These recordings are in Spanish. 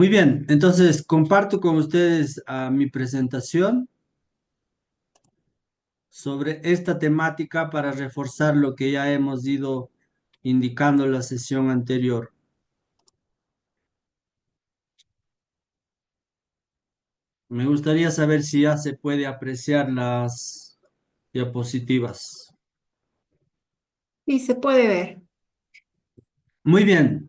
Muy bien, entonces comparto con ustedes mi presentación sobre esta temática para reforzar lo que ya hemos ido indicando en la sesión anterior. Me gustaría saber si ya se puede apreciar las diapositivas. Sí, se puede ver. Muy bien,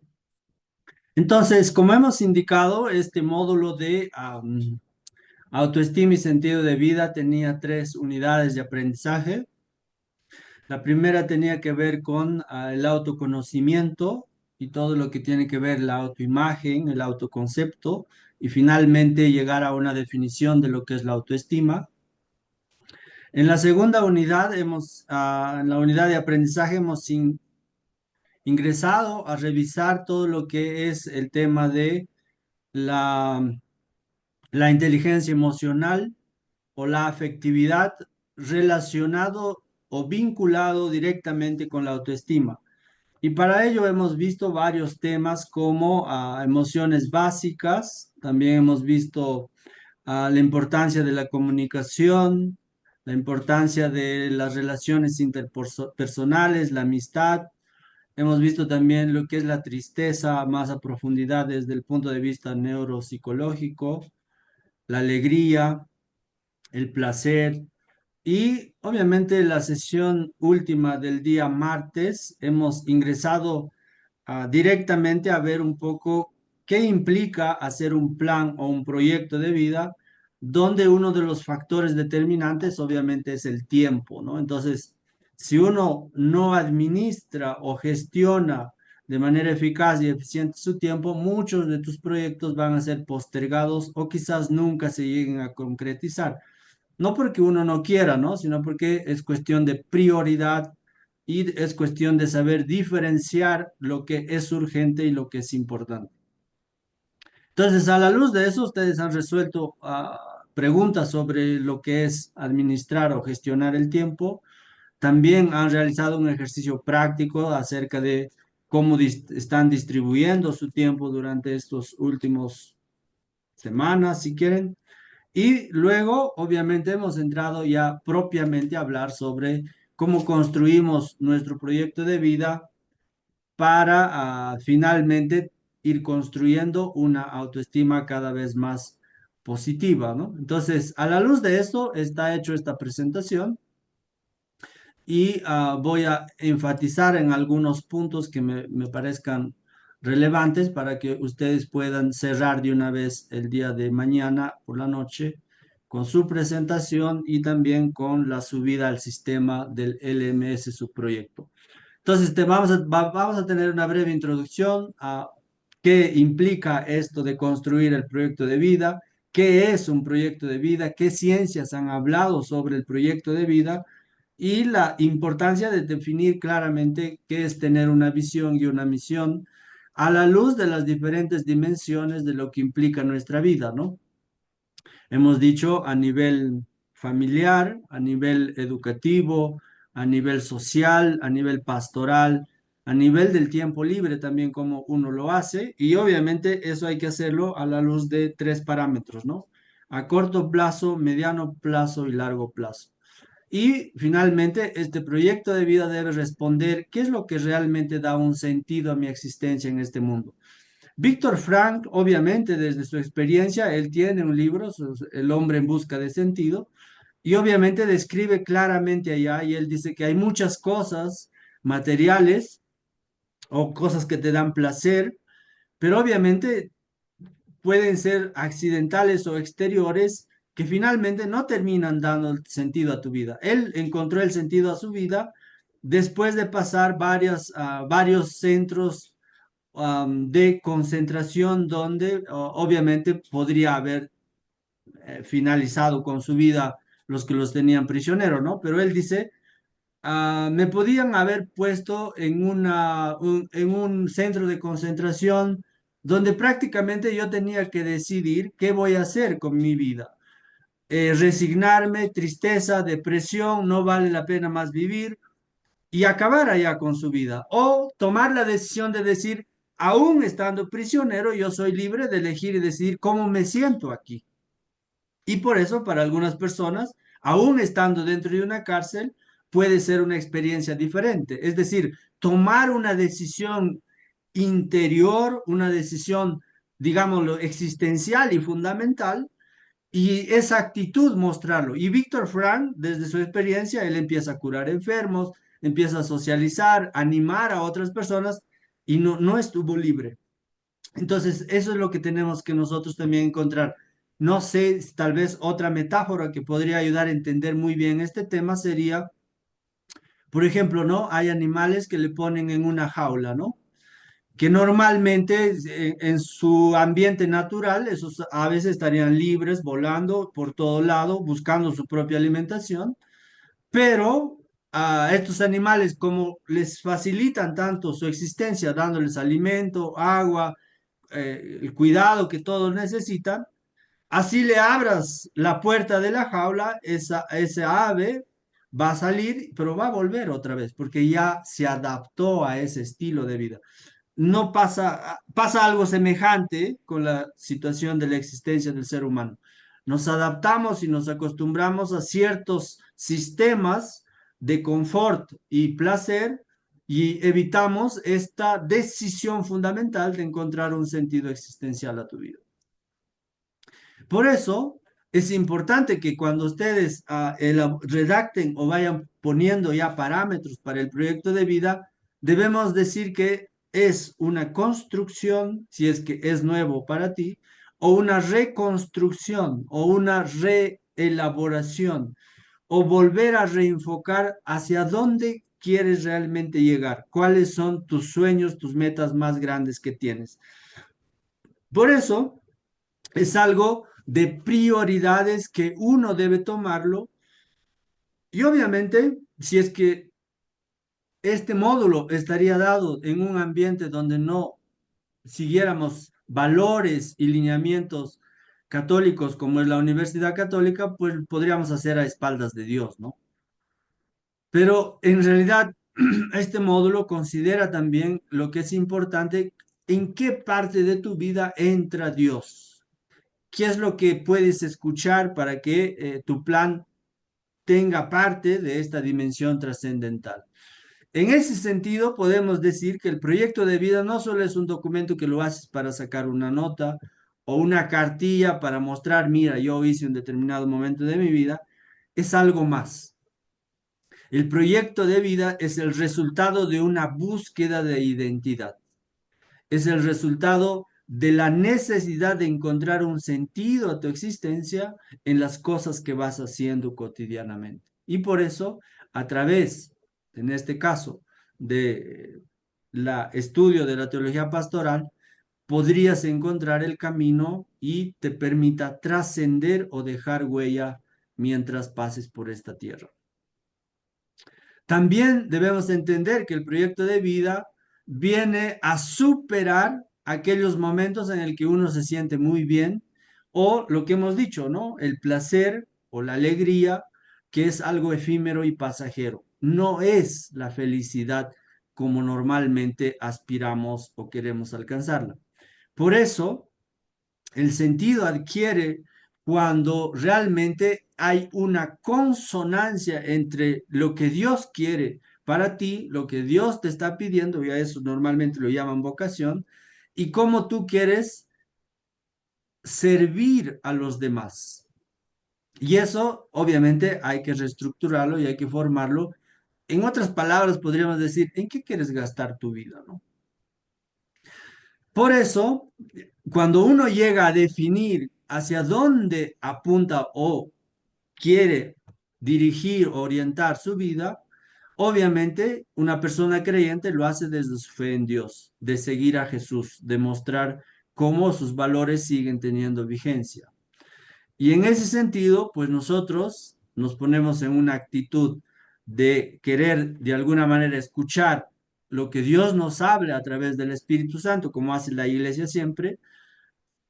entonces, como hemos indicado, este módulo de autoestima y sentido de vida tenía tres unidades de aprendizaje. La primera tenía que ver con el autoconocimiento y todo lo que tiene que ver la autoimagen, el autoconcepto y finalmente llegar a una definición de lo que es la autoestima. En la segunda unidad en la unidad de aprendizaje hemos ingresado a revisar todo lo que es el tema de la, la inteligencia emocional o la afectividad relacionado o vinculado directamente con la autoestima. Y para ello hemos visto varios temas como emociones básicas, también hemos visto la importancia de la comunicación, la importancia de las relaciones interpersonales, la amistad. Hemos visto también lo que es la tristeza más a profundidad desde el punto de vista neuropsicológico, la alegría, el placer. Y obviamente la sesión última del día martes hemos ingresado directamente a ver un poco qué implica hacer un plan o un proyecto de vida, donde uno de los factores determinantes obviamente es el tiempo, ¿no? Entonces, si uno no administra o gestiona de manera eficaz y eficiente su tiempo, muchos de tus proyectos van a ser postergados o quizás nunca se lleguen a concretizar. No porque uno no quiera, ¿no? Sino porque es cuestión de prioridad y es cuestión de saber diferenciar lo que es urgente y lo que es importante. Entonces, a la luz de eso, ustedes han resuelto preguntas sobre lo que es administrar o gestionar el tiempo. También han realizado un ejercicio práctico acerca de cómo están distribuyendo su tiempo durante estos últimos semanas, si quieren. Y luego, obviamente, hemos entrado ya propiamente a hablar sobre cómo construimos nuestro proyecto de vida para finalmente ir construyendo una autoestima cada vez más positiva, ¿no? Entonces, a la luz de esto, está hecho esta presentación y voy a enfatizar en algunos puntos que me parezcan relevantes para que ustedes puedan cerrar de una vez el día de mañana por la noche con su presentación y también con la subida al sistema del LMS, su proyecto. Entonces, vamos a tener una breve introducción a qué implica esto de construir el proyecto de vida, qué es un proyecto de vida, qué ciencias han hablado sobre el proyecto de vida y la importancia de definir claramente qué es tener una visión y una misión a la luz de las diferentes dimensiones de lo que implica nuestra vida, ¿no? Hemos dicho a nivel familiar, a nivel educativo, a nivel social, a nivel pastoral, a nivel del tiempo libre también como uno lo hace y obviamente eso hay que hacerlo a la luz de tres parámetros, ¿no? A corto plazo, mediano plazo y largo plazo. Y finalmente, este proyecto de vida debe responder qué es lo que realmente da un sentido a mi existencia en este mundo. Víctor Frank, obviamente, desde su experiencia, él tiene un libro, El hombre en busca de sentido, y obviamente describe claramente allá, y él dice que hay muchas cosas materiales o cosas que te dan placer, pero obviamente pueden ser accidentales o exteriores que finalmente no terminan dando sentido a tu vida. Él encontró el sentido a su vida después de pasar varios centros de concentración donde obviamente podría haber finalizado con su vida los que los tenían prisioneros, ¿no? Pero él dice, me podían haber puesto en en un centro de concentración donde prácticamente yo tenía que decidir qué voy a hacer con mi vida. Resignarme, tristeza, depresión, no vale la pena más vivir y acabar allá con su vida. O tomar la decisión de decir, aún estando prisionero, yo soy libre de elegir y decidir cómo me siento aquí. Y por eso, para algunas personas, aún estando dentro de una cárcel, puede ser una experiencia diferente. Es decir, tomar una decisión interior, una decisión, digámoslo, existencial y fundamental, y esa actitud mostrarlo. Y Víctor Frank, desde su experiencia, él empieza a curar enfermos, empieza a socializar, animar a otras personas, y no estuvo libre. Entonces, eso es lo que tenemos que nosotros también encontrar. No sé, tal vez otra metáfora que podría ayudar a entender muy bien este tema sería, por ejemplo, ¿no? Hay animales que le ponen en una jaula, ¿no? Que normalmente en su ambiente natural, esos aves estarían libres, volando por todo lado, buscando su propia alimentación, pero a estos animales, como les facilitan tanto su existencia, dándoles alimento, agua, el cuidado que todos necesitan, así le abras la puerta de la jaula, esa ave va a salir, pero va a volver otra vez, porque ya se adaptó a ese estilo de vida. No pasa algo semejante con la situación de la existencia del ser humano. Nos adaptamos y nos acostumbramos a ciertos sistemas de confort y placer y evitamos esta decisión fundamental de encontrar un sentido existencial a tu vida. Por eso es importante que cuando ustedes redacten o vayan poniendo ya parámetros para el proyecto de vida, debemos decir que es una construcción, si es que es nuevo para ti, o una reconstrucción o una reelaboración o volver a reenfocar hacia dónde quieres realmente llegar, cuáles son tus sueños, tus metas más grandes que tienes. Por eso es algo de prioridades que uno debe tomarlo y obviamente si es que este módulo estaría dado en un ambiente donde no siguiéramos valores y lineamientos católicos como es la Universidad Católica, pues podríamos hacer a espaldas de Dios, ¿no? Pero en realidad este módulo considera también lo que es importante, en qué parte de tu vida entra Dios. ¿Qué es lo que puedes escuchar para que tu plan tenga parte de esta dimensión trascendental? En ese sentido, podemos decir que el proyecto de vida no solo es un documento que lo haces para sacar una nota o una cartilla para mostrar, mira, yo hice un determinado momento de mi vida, es algo más. El proyecto de vida es el resultado de una búsqueda de identidad. Es el resultado de la necesidad de encontrar un sentido a tu existencia en las cosas que vas haciendo cotidianamente. Y por eso, a través, en este caso, de la estudio de la teología pastoral, podrías encontrar el camino y te permita trascender o dejar huella mientras pases por esta tierra. También debemos entender que el proyecto de vida viene a superar aquellos momentos en el que uno se siente muy bien o lo que hemos dicho, ¿no? El placer o la alegría, que es algo efímero y pasajero. No es la felicidad como normalmente aspiramos o queremos alcanzarla. Por eso, el sentido adquiere cuando realmente hay una consonancia entre lo que Dios quiere para ti, lo que Dios te está pidiendo, y a eso normalmente lo llaman vocación, y cómo tú quieres servir a los demás. Y eso, obviamente, hay que reestructurarlo y hay que formarlo. En otras palabras, podríamos decir, ¿en qué quieres gastar tu vida, no? Por eso, cuando uno llega a definir hacia dónde apunta o quiere dirigir, orientar su vida, obviamente una persona creyente lo hace desde su fe en Dios, de seguir a Jesús, de mostrar cómo sus valores siguen teniendo vigencia. Y en ese sentido, pues nosotros nos ponemos en una actitud de querer de alguna manera escuchar lo que Dios nos habla a través del Espíritu Santo, como hace la iglesia siempre,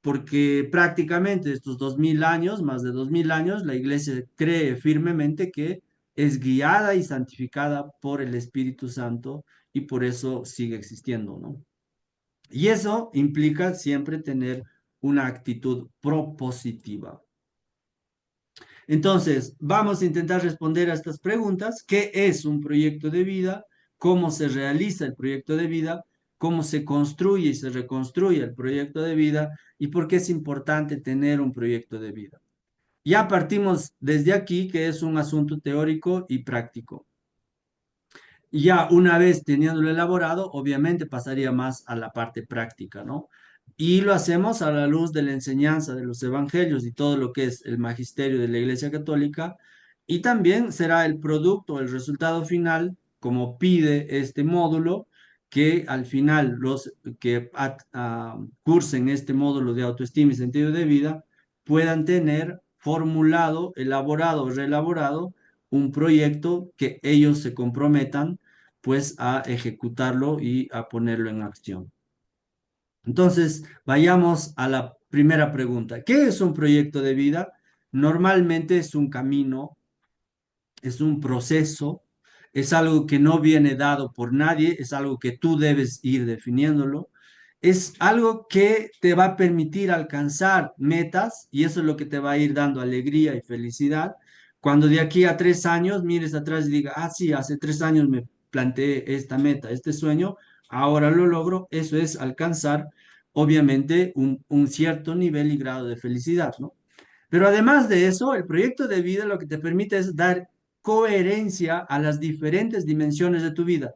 porque prácticamente estos 2000 años, más de 2000 años, la iglesia cree firmemente que es guiada y santificada por el Espíritu Santo y por eso sigue existiendo, ¿no? Y eso implica siempre tener una actitud propositiva. Entonces, vamos a intentar responder a estas preguntas. ¿Qué es un proyecto de vida? ¿Cómo se realiza el proyecto de vida? ¿Cómo se construye y se reconstruye el proyecto de vida? ¿Y por qué es importante tener un proyecto de vida? Ya partimos desde aquí, que es un asunto teórico y práctico. Y ya una vez teniéndolo elaborado, obviamente pasaría más a la parte práctica, ¿no? Y lo hacemos a la luz de la enseñanza de los evangelios y todo lo que es el magisterio de la Iglesia Católica. Y también será el producto, el resultado final, como pide este módulo, que al final los que cursen este módulo de autoestima y sentido de vida puedan tener formulado, elaborado o reelaborado un proyecto que ellos se comprometan pues a ejecutarlo y a ponerlo en acción. Entonces, vayamos a la primera pregunta. ¿Qué es un proyecto de vida? Normalmente es un camino, es un proceso, es algo que no viene dado por nadie, es algo que tú debes ir definiéndolo, es algo que te va a permitir alcanzar metas y eso es lo que te va a ir dando alegría y felicidad. Cuando de aquí a 3 años mires atrás y digas, ah, sí, hace 3 años me planteé esta meta, este sueño, ahora lo logro, eso es alcanzar, obviamente, un cierto nivel y grado de felicidad, ¿no? Pero además de eso, el proyecto de vida lo que te permite es dar coherencia a las diferentes dimensiones de tu vida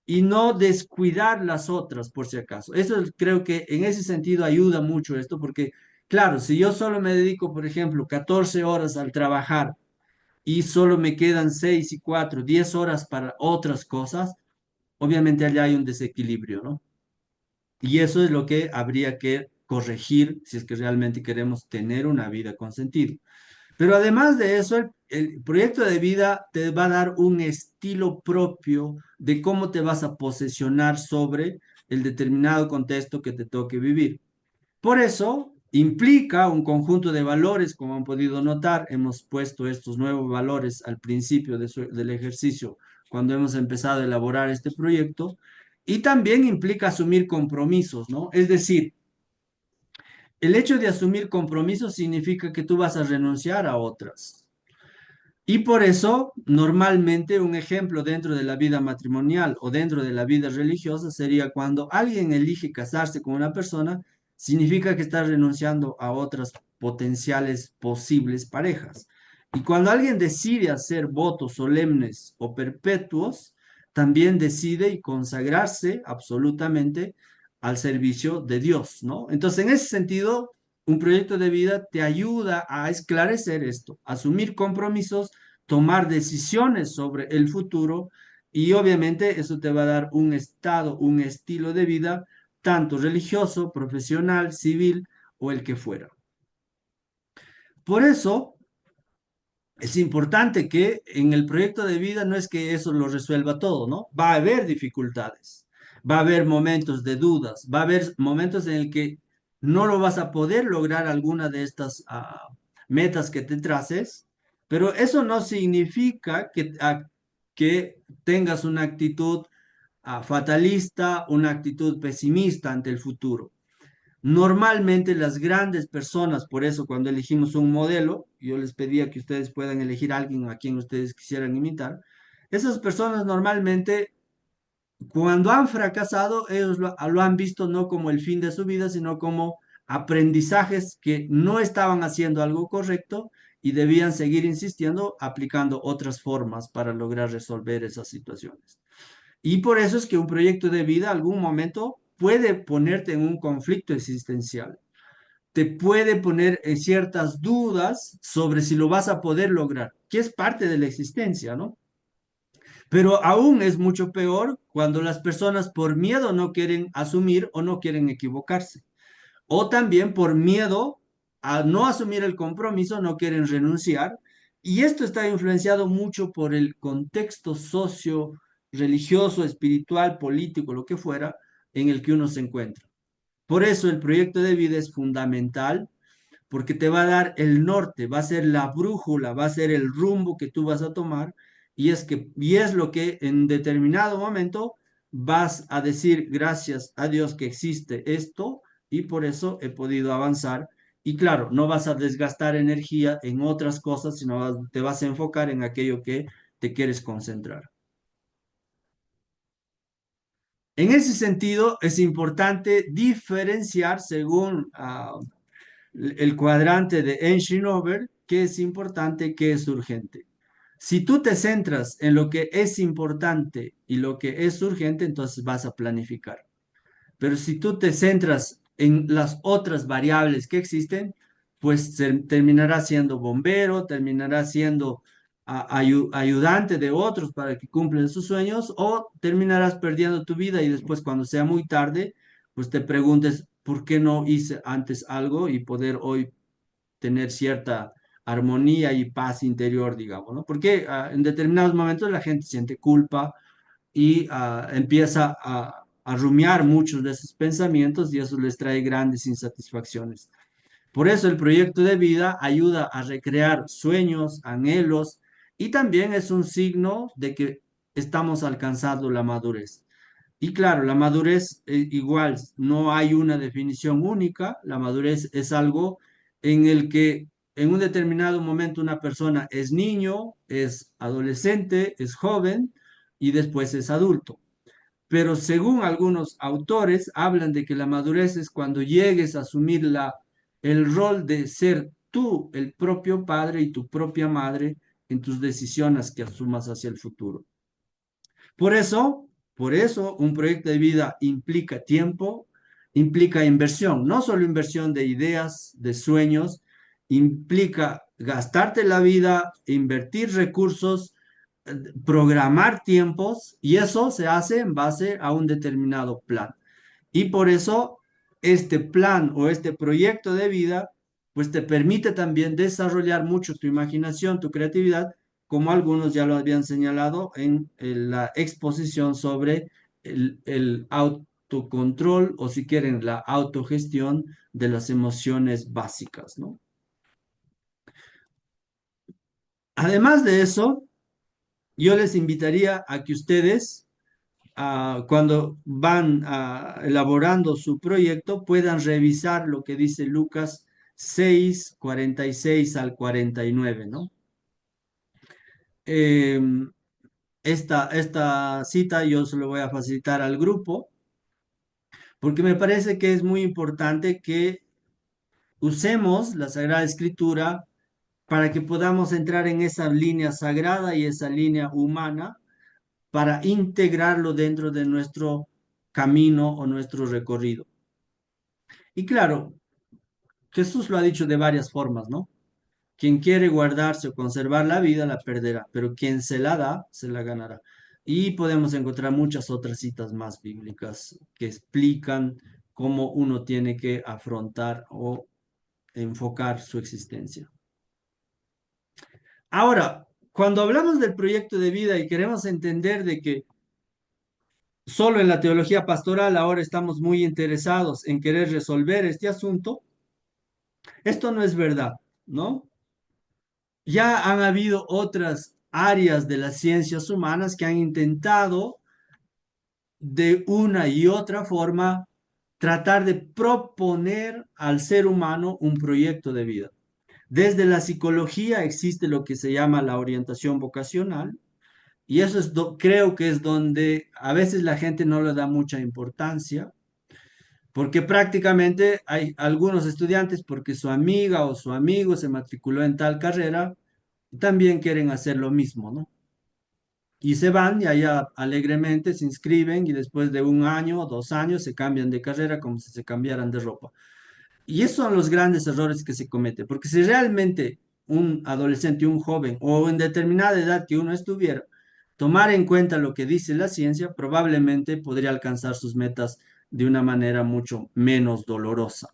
y no descuidar las otras, por si acaso. Creo que en ese sentido ayuda mucho esto, porque, claro, si yo solo me dedico, por ejemplo, 14 horas al trabajar y solo me quedan 6 y 4, 10 horas para otras cosas, obviamente allá hay un desequilibrio, ¿no? Y eso es lo que habría que corregir si es que realmente queremos tener una vida con sentido. Pero además de eso, el proyecto de vida te va a dar un estilo propio de cómo te vas a posesionar sobre el determinado contexto que te toque vivir. Por eso implica un conjunto de valores, como han podido notar, hemos puesto estos nuevos valores al principio del ejercicio cuando hemos empezado a elaborar este proyecto, y también implica asumir compromisos, ¿no? Es decir, el hecho de asumir compromisos significa que tú vas a renunciar a otras. Y por eso, normalmente un ejemplo dentro de la vida matrimonial o dentro de la vida religiosa sería cuando alguien elige casarse con una persona, significa que está renunciando a otras potenciales posibles parejas. Y cuando alguien decide hacer votos solemnes o perpetuos, también decide y consagrarse absolutamente al servicio de Dios, ¿no? Entonces, en ese sentido, un proyecto de vida te ayuda a esclarecer esto, asumir compromisos, tomar decisiones sobre el futuro y obviamente eso te va a dar un estado, un estilo de vida, tanto religioso, profesional, civil o el que fuera. Por eso es importante que en el proyecto de vida no es que eso lo resuelva todo, ¿no? Va a haber dificultades, va a haber momentos de dudas, va a haber momentos en el que no lo vas a poder lograr alguna de estas metas que te traces, pero eso no significa que tengas una actitud fatalista, una actitud pesimista ante el futuro. Normalmente las grandes personas, por eso cuando elegimos un modelo, yo les pedía que ustedes puedan elegir a alguien a quien ustedes quisieran imitar, esas personas normalmente cuando han fracasado, ellos lo han visto no como el fin de su vida, sino como aprendizajes que no estaban haciendo algo correcto y debían seguir insistiendo, aplicando otras formas para lograr resolver esas situaciones. Y por eso es que un proyecto de vida algún momento puede ponerte en un conflicto existencial, te puede poner en ciertas dudas sobre si lo vas a poder lograr, que es parte de la existencia, ¿no? Pero aún es mucho peor cuando las personas por miedo no quieren asumir o no quieren equivocarse. O también por miedo a no asumir el compromiso, no quieren renunciar. Y esto está influenciado mucho por el contexto socio, religioso, espiritual, político, lo que fuera, en el que uno se encuentra. Por eso el proyecto de vida es fundamental porque te va a dar el norte, va a ser la brújula, va a ser el rumbo que tú vas a tomar y es lo que en determinado momento vas a decir gracias a Dios que existe esto y por eso he podido avanzar. Y claro, no vas a desgastar energía en otras cosas, sino te vas a enfocar en aquello que te quieres concentrar. En ese sentido, es importante diferenciar según el cuadrante de Eisenhower qué es importante, qué es urgente. Si tú te centras en lo que es importante y lo que es urgente, entonces vas a planificar. Pero si tú te centras en las otras variables que existen, pues terminarás siendo bombero, terminarás siendo ayudante de otros para que cumplan sus sueños o terminarás perdiendo tu vida y después cuando sea muy tarde, pues te preguntes por qué no hice antes algo y poder hoy tener cierta armonía y paz interior, digamos, ¿no? Porque en determinados momentos la gente siente culpa y empieza a rumiar muchos de esos pensamientos y eso les trae grandes insatisfacciones. Por eso el proyecto de vida ayuda a recrear sueños, anhelos y también es un signo de que estamos alcanzando la madurez. Y claro, la madurez igual, no hay una definición única, la madurez es algo en el que en un determinado momento una persona es niño, es adolescente, es joven y después es adulto. Pero según algunos autores, hablan de que la madurez es cuando llegues a asumir el rol de ser tú el propio padre y tu propia madre en tus decisiones que asumas hacia el futuro. Por eso, por eso, un proyecto de vida implica tiempo, implica inversión, no solo inversión de ideas, de sueños, implica gastarte la vida, invertir recursos, programar tiempos y eso se hace en base a un determinado plan. Y por eso este plan o este proyecto de vida, pues te permite también desarrollar mucho tu imaginación, tu creatividad, como algunos ya lo habían señalado en la exposición sobre el autocontrol o si quieren la autogestión de las emociones básicas, ¿no? Además de eso, yo les invitaría a que ustedes cuando van elaborando su proyecto, puedan revisar lo que dice Lucas 6:46 al 49, ¿no? Eh, esta cita yo se lo voy a facilitar al grupo porque me parece que es muy importante que usemos la Sagrada Escritura para que podamos entrar en esa línea sagrada y esa línea humana para integrarlo dentro de nuestro camino o nuestro recorrido. Y claro, Jesús lo ha dicho de varias formas, ¿no? Quien quiere guardarse o conservar la vida la perderá, pero quien se la da, se la ganará. Y podemos encontrar muchas otras citas más bíblicas que explican cómo uno tiene que afrontar o enfocar su existencia. Ahora, cuando hablamos del proyecto de vida y queremos entender de que solo en la teología pastoral ahora estamos muy interesados en querer resolver este asunto, esto no es verdad, ¿no? Ya han habido otras áreas de las ciencias humanas que han intentado de una y otra forma tratar de proponer al ser humano un proyecto de vida. Desde la psicología existe lo que se llama la orientación vocacional y eso es creo que es donde a veces la gente no le da mucha importancia porque prácticamente hay algunos estudiantes porque su amiga o su amigo se matriculó en tal carrera también quieren hacer lo mismo, ¿no? Y se van y allá alegremente se inscriben y después de un año o 2 años se cambian de carrera como si se cambiaran de ropa. Y esos son los grandes errores que se cometen, porque si realmente un adolescente, un joven o en determinada edad que uno estuviera, tomar en cuenta lo que dice la ciencia, probablemente podría alcanzar sus metas de una manera mucho menos dolorosa.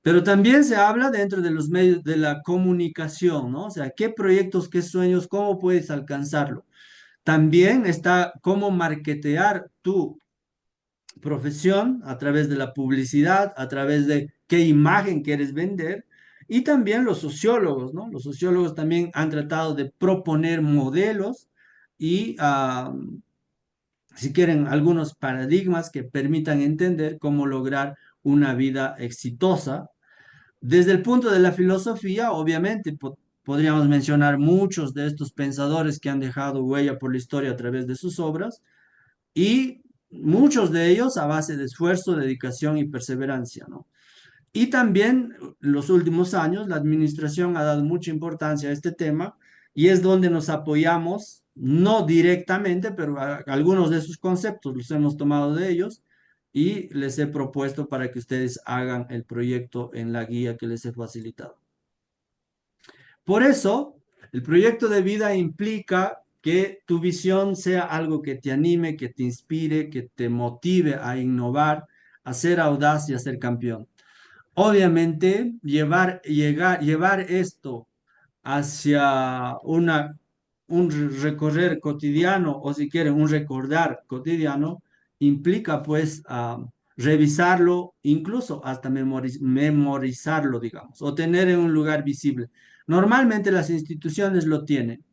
Pero también se habla dentro de los medios de la comunicación, ¿no? O sea, qué proyectos, qué sueños, cómo puedes alcanzarlo. También está cómo marketear tu profesión a través de la publicidad, a través de qué imagen quieres vender. Y también los sociólogos, ¿no? Los sociólogos también han tratado de proponer modelos y si quieren, algunos paradigmas que permitan entender cómo lograr una vida exitosa. Desde el punto de la filosofía, obviamente, podríamos mencionar muchos de estos pensadores que han dejado huella por la historia a través de sus obras y muchos de ellos a base de esfuerzo, dedicación y perseverancia, ¿no? Y también en los últimos años la administración ha dado mucha importancia a este tema y es donde nos apoyamos, no directamente, pero algunos de sus conceptos los hemos tomado de ellos y les he propuesto para que ustedes hagan el proyecto en la guía que les he facilitado. Por eso, el proyecto de vida implica que tu visión sea algo que te anime, que te inspire, que te motive a innovar, a ser audaz y a ser campeón. Obviamente, llevar esto hacia un recorrer cotidiano o si quieren un recordar cotidiano, implica pues revisarlo, incluso hasta memorizarlo, digamos, o tener en un lugar visible. Normalmente las instituciones lo tienen.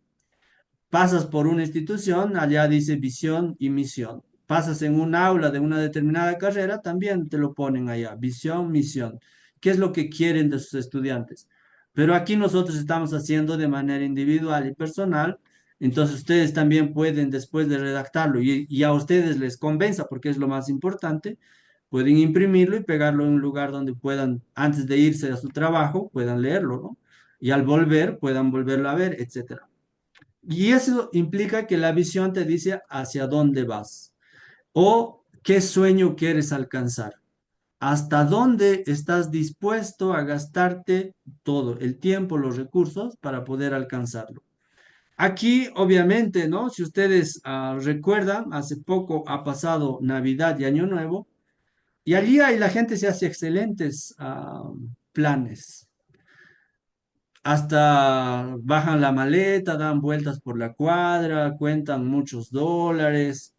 Pasas por una institución, allá dice visión y misión. Pasas en un aula de una determinada carrera, también te lo ponen allá, visión, misión. ¿Qué es lo que quieren de sus estudiantes? Pero aquí nosotros estamos haciendo de manera individual y personal, entonces ustedes también pueden, después de redactarlo y a ustedes les convenza, porque es lo más importante, pueden imprimirlo y pegarlo en un lugar donde puedan, antes de irse a su trabajo, puedan leerlo, ¿no? Y al volver, puedan volverlo a ver, etcétera. Y eso implica que la visión te dice hacia dónde vas o qué sueño quieres alcanzar, hasta dónde estás dispuesto a gastarte todo el tiempo, los recursos para poder alcanzarlo. Aquí, obviamente, ¿no? Si ustedes recuerdan, hace poco ha pasado Navidad y Año Nuevo y allí ahí la gente se hace excelentes planes. Hasta bajan la maleta, dan vueltas por la cuadra, cuentan muchos dólares.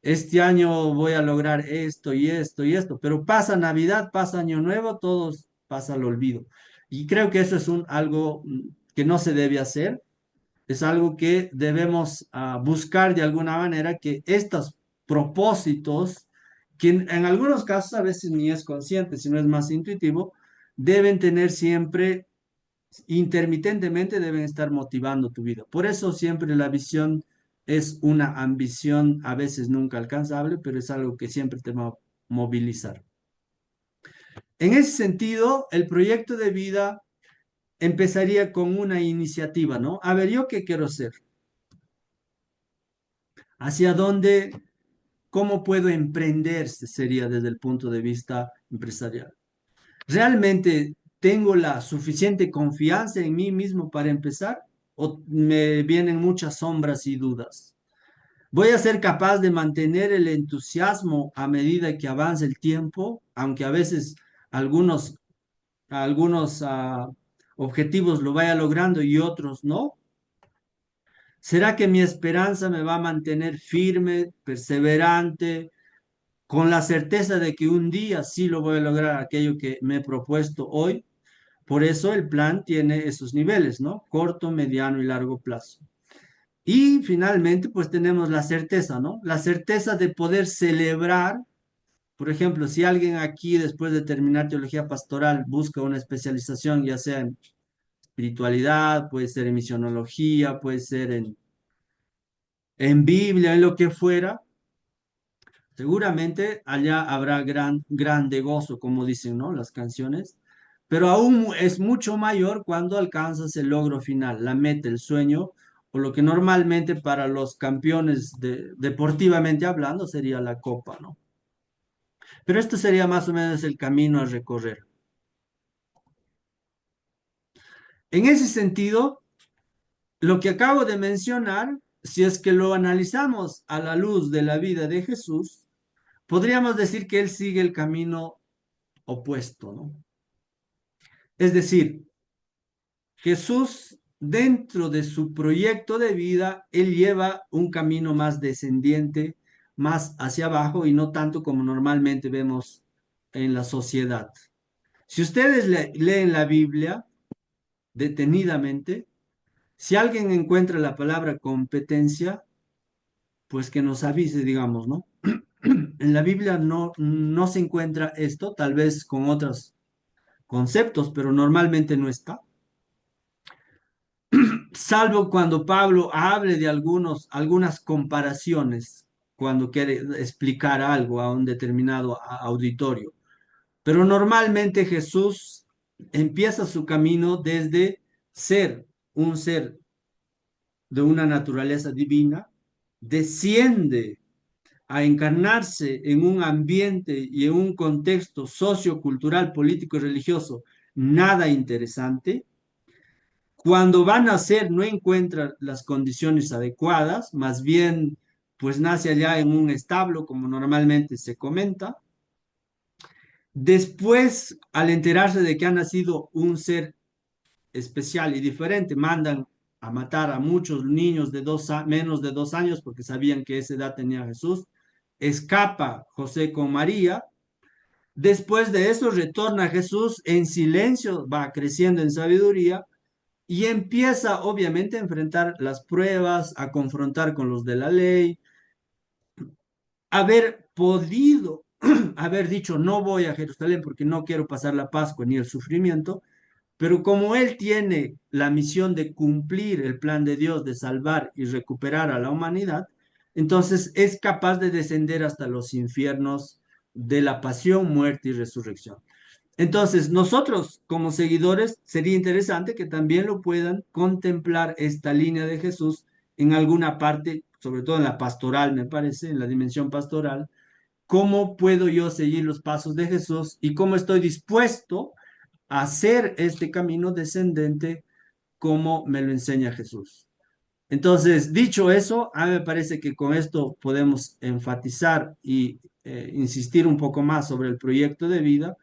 Este año voy a lograr esto y esto y esto, pero pasa Navidad, pasa Año Nuevo, todos pasa al olvido. Y creo que eso es algo que no se debe hacer, es algo que debemos buscar de alguna manera que estos propósitos, que en algunos casos a veces ni es consciente, sino es más intuitivo, deben tener siempre intermitentemente deben estar motivando tu vida. Por eso siempre la visión es una ambición a veces nunca alcanzable, pero es algo que siempre te va a movilizar. En ese sentido, el proyecto de vida empezaría con una iniciativa, ¿no? A ver, ¿yo qué quiero ser? ¿Hacia dónde? ¿Cómo puedo emprender? Sería desde el punto de vista empresarial. ¿Realmente tengo la suficiente confianza en mí mismo para empezar? ¿O me vienen muchas sombras y dudas? ¿Voy a ser capaz de mantener el entusiasmo a medida que avance el tiempo, aunque a veces algunos, algunos objetivos lo vaya logrando y otros no? ¿Será que mi esperanza me va a mantener firme, perseverante, con la certeza de que un día sí lo voy a lograr aquello que me he propuesto hoy? Por eso el plan tiene esos niveles, ¿no? Corto, mediano y largo plazo. Y finalmente, pues tenemos la certeza, ¿no? La certeza de poder celebrar, por ejemplo, si alguien aquí después de terminar teología pastoral busca una especialización, ya sea en espiritualidad, puede ser en misionología, puede ser en Biblia, en lo que fuera, seguramente allá habrá grande gozo, como dicen, ¿no? Las canciones, pero aún es mucho mayor cuando alcanzas el logro final, la meta, el sueño, o lo que normalmente para los campeones deportivamente hablando sería la copa, ¿no? Pero esto sería más o menos el camino a recorrer. En ese sentido, lo que acabo de mencionar, si es que lo analizamos a la luz de la vida de Jesús, podríamos decir que él sigue el camino opuesto, ¿no? Es decir, Jesús, dentro de su proyecto de vida, él lleva un camino más descendiente, más hacia abajo y no tanto como normalmente vemos en la sociedad. Si ustedes leen la Biblia detenidamente, si alguien encuentra la palabra competencia, pues que nos avise, digamos, ¿no? En la Biblia no se encuentra esto, tal vez con otros conceptos, pero normalmente no está, salvo cuando Pablo hable de algunas comparaciones, cuando quiere explicar algo a un determinado auditorio. Pero normalmente Jesús empieza su camino desde ser un ser de una naturaleza divina, desciende a encarnarse en un ambiente y en un contexto sociocultural, político y religioso nada interesante. Cuando va a nacer no encuentra las condiciones adecuadas, más bien pues nace allá en un establo, como normalmente se comenta. Después, al enterarse de que ha nacido un ser especial y diferente, mandan a matar a muchos niños de menos de 2 años porque sabían que esa edad tenía Jesús. Escapa José con María. Después de eso retorna Jesús en silencio, va creciendo en sabiduría y empieza obviamente a enfrentar las pruebas, a confrontar con los de la ley, haber podido haber dicho no voy a Jerusalén porque no quiero pasar la Pascua ni el sufrimiento, pero como él tiene la misión de cumplir el plan de Dios de salvar y recuperar a la humanidad, entonces es capaz de descender hasta los infiernos de la pasión, muerte y resurrección. Entonces, nosotros como seguidores sería interesante que también lo puedan contemplar esta línea de Jesús en alguna parte, sobre todo en la pastoral, me parece, en la dimensión pastoral, cómo puedo yo seguir los pasos de Jesús y cómo estoy dispuesto a hacer este camino descendente como me lo enseña Jesús. Entonces, dicho eso, a mí me parece que con esto podemos enfatizar y insistir un poco más sobre el proyecto de vida